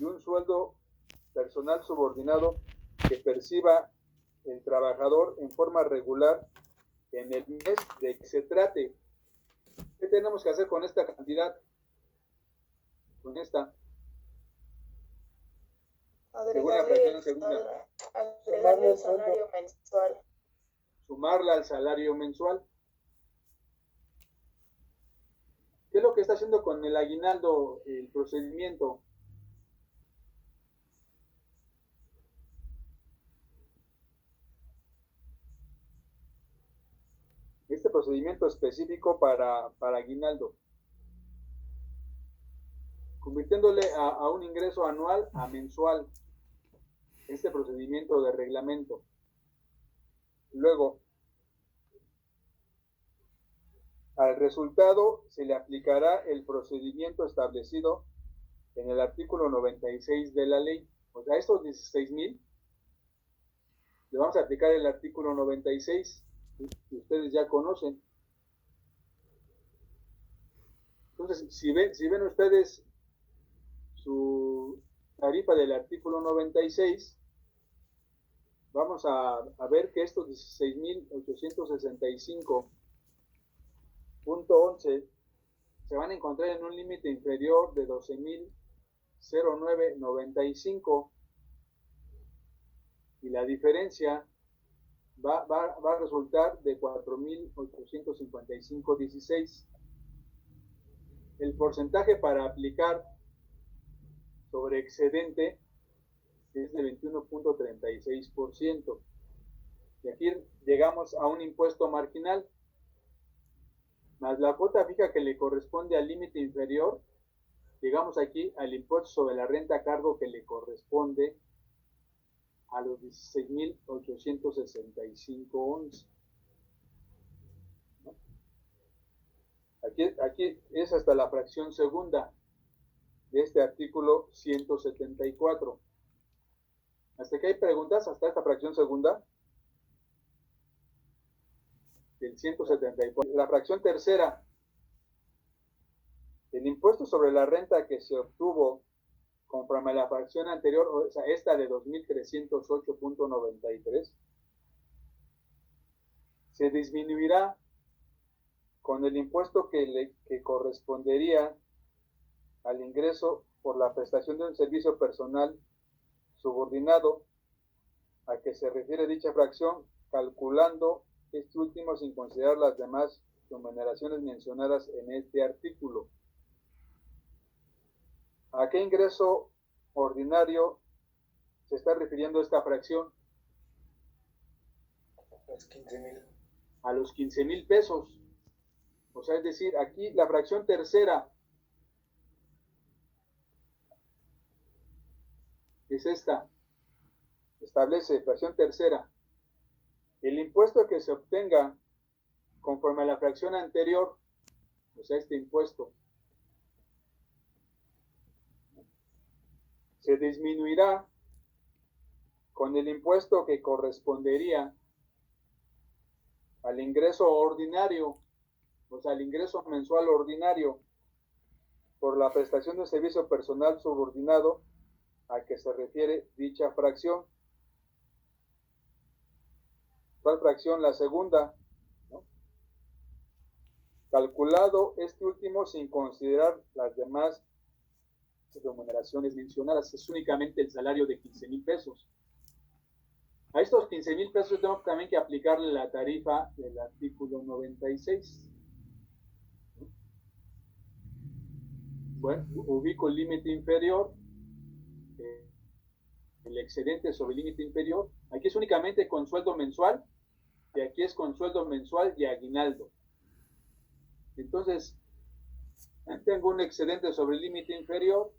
y un sueldo personal subordinado que perciba el trabajador en forma regular en el mes de que se trate. ¿Qué tenemos que hacer con esta cantidad? Con esta. Segunda fracción segunda. Agregarle el salario mensual. Sumarla al salario mensual. ¿Qué es lo que está haciendo con el aguinaldo el procedimiento? Este procedimiento específico para aguinaldo, convirtiéndole a un ingreso anual a mensual, este procedimiento de reglamento. Luego, al resultado se le aplicará el procedimiento establecido en el artículo 96 de la ley. O sea, a estos 16,000 le vamos a aplicar el artículo 96, que ustedes ya conocen. Entonces, si ven ustedes su tarifa del artículo 96, vamos a ver que estos 16,865.11 se van a encontrar en un límite inferior de 12,0995, y la diferencia va a resultar de 4,855.16. El porcentaje para aplicar sobre excedente es de 21.36%. Y aquí llegamos a un impuesto marginal, más la cuota fija que le corresponde al límite inferior, llegamos aquí al impuesto sobre la renta a cargo que le corresponde a los 16,865.11. Aquí es hasta la fracción segunda de este artículo 174. ¿Hasta que hay preguntas? ¿Hasta esta fracción segunda? Del 174. La fracción tercera. El impuesto sobre la renta que se obtuvo conforme a la fracción anterior, o sea, esta de 2,308.93, se disminuirá con el impuesto que correspondería al ingreso por la prestación de un servicio personal subordinado a que se refiere dicha fracción, calculando este último sin considerar las demás remuneraciones mencionadas en este artículo. ¿A qué ingreso ordinario se está refiriendo esta fracción? Los 15,000. A los 15,000 pesos. O sea, es decir, aquí la fracción tercera es esta. Establece, fracción tercera, el impuesto que se obtenga conforme a la fracción anterior, o sea, este impuesto, se disminuirá con el impuesto que correspondería al ingreso ordinario, o sea, al ingreso mensual ordinario por la prestación de un servicio personal subordinado a que se refiere dicha fracción. ¿Cuál fracción? La segunda, ¿no? Calculado este último sin considerar las demás remuneraciones mencionadas, es únicamente el salario de 15,000 pesos. A estos 15,000 pesos tengo también que aplicarle la tarifa del artículo 96. Bueno, ubico el límite inferior, el excedente sobre el límite inferior. Aquí es únicamente con sueldo mensual, y aquí es con sueldo mensual y aguinaldo. Entonces, tengo un excedente sobre el límite inferior.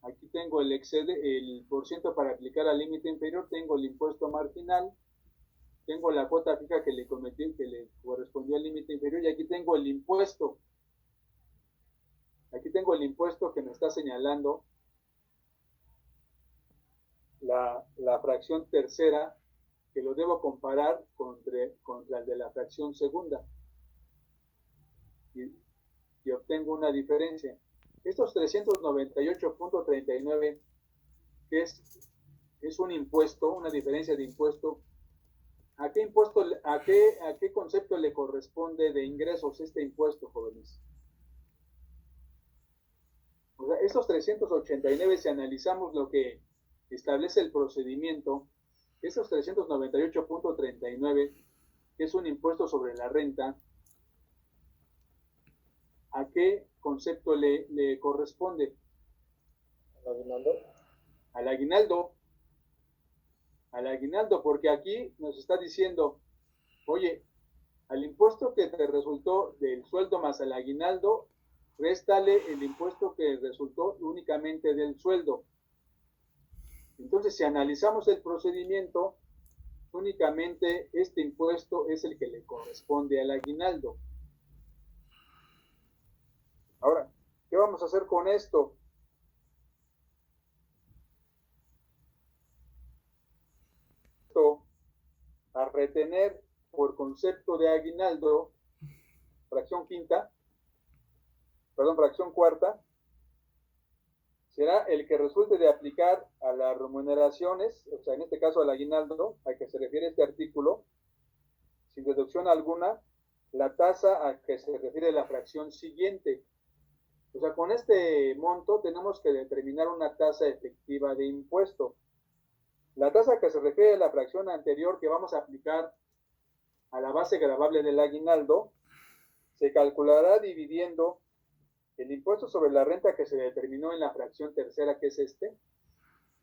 Aquí tengo el porciento para aplicar al límite inferior, tengo el impuesto marginal, tengo la cuota fija que le correspondió al límite inferior, y aquí tengo el impuesto. Aquí tengo el impuesto que me está señalando la fracción tercera, que lo debo comparar contra el de la fracción segunda. Y obtengo una diferencia. estos 398.39, que es un impuesto, una diferencia de impuesto, ¿a qué impuesto, a qué concepto le corresponde de ingresos este impuesto, jóvenes? O sea, estos 389, si analizamos lo que establece el procedimiento, esos 398.39, que es un impuesto sobre la renta, ¿a qué concepto le corresponde? ¿Al aguinaldo? Al aguinaldo. Al aguinaldo, porque aquí nos está diciendo, oye, al impuesto que te resultó del sueldo más al aguinaldo, réstale el impuesto que resultó únicamente del sueldo. Entonces, si analizamos el procedimiento, únicamente este impuesto es el que le corresponde al aguinaldo. Ahora, ¿qué vamos a hacer con esto? A retener por concepto de aguinaldo, fracción cuarta, será el que resulte de aplicar a las remuneraciones, o sea, en este caso al aguinaldo, a que se refiere este artículo, sin deducción alguna, la tasa a que se refiere la fracción siguiente. O sea, con este monto tenemos que determinar una tasa efectiva de impuesto. La tasa que se refiere a la fracción anterior que vamos a aplicar a la base gravable del aguinaldo se calculará dividiendo el impuesto sobre la renta que se determinó en la fracción tercera, que es este,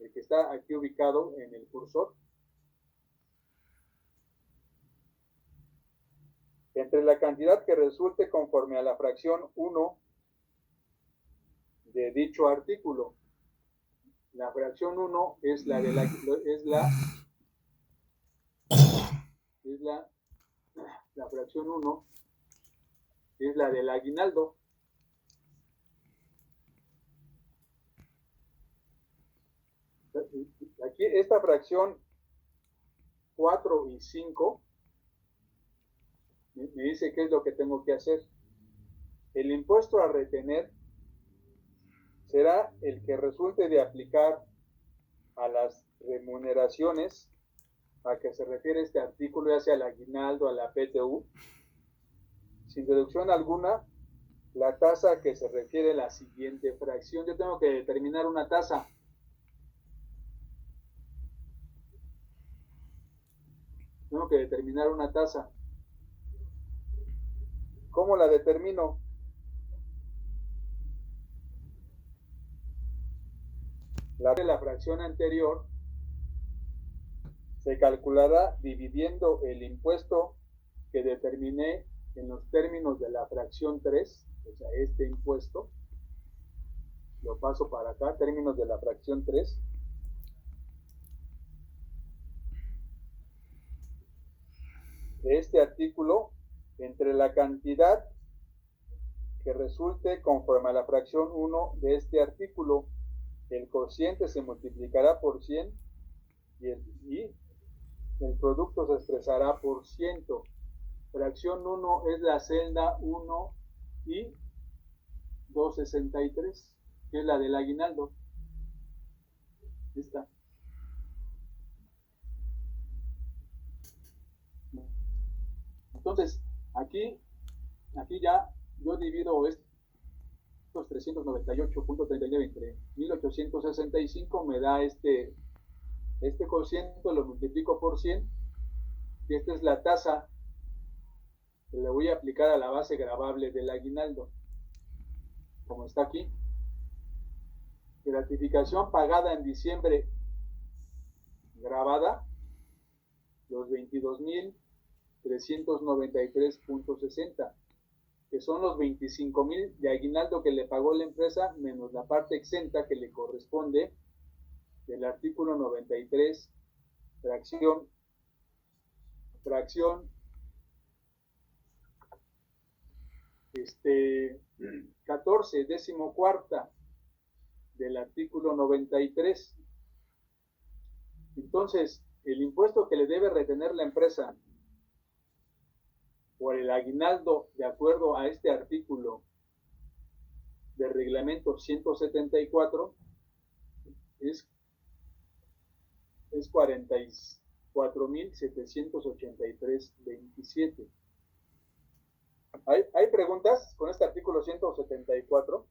el que está aquí ubicado en el cursor, entre la cantidad que resulte conforme a la fracción 1 de dicho artículo. La fracción 1 es la de la fracción 1 es la del aguinaldo. Aquí esta fracción 4 y 5 me dice qué es lo que tengo que hacer. El impuesto a retener será el que resulte de aplicar a las remuneraciones a que se refiere este artículo, ya sea al aguinaldo, a la PTU, sin deducción alguna, la tasa a que se refiere la siguiente fracción. Yo tengo que determinar una tasa. Tengo que determinar una tasa. ¿Cómo la determino? La fracción anterior se calculará dividiendo el impuesto que determiné en los términos de la fracción 3, o sea, este impuesto, lo paso para acá, términos de la fracción 3, de este artículo, entre la cantidad que resulte conforme a la fracción 1 de este artículo. El cociente se multiplicará por 100 y el producto se expresará por ciento. Fracción 1 es la celda 1 y 263, que es la del aguinaldo. Esta. Entonces, aquí ya yo divido estos 398.39 entre 1865, me da este cociente, lo multiplico por 100, y esta es la tasa que le voy a aplicar a la base gravable del aguinaldo, como está aquí. Gratificación pagada en diciembre grabada, los 22,393.60, que son los 25,000 de aguinaldo que le pagó la empresa, menos la parte exenta que le corresponde del artículo 93, fracción 14, décimo cuarta del artículo 93. Entonces, el impuesto que le debe retener la empresa por el aguinaldo, de acuerdo a este artículo del reglamento 174 es 44.783.27. ¿Hay preguntas con este artículo 174?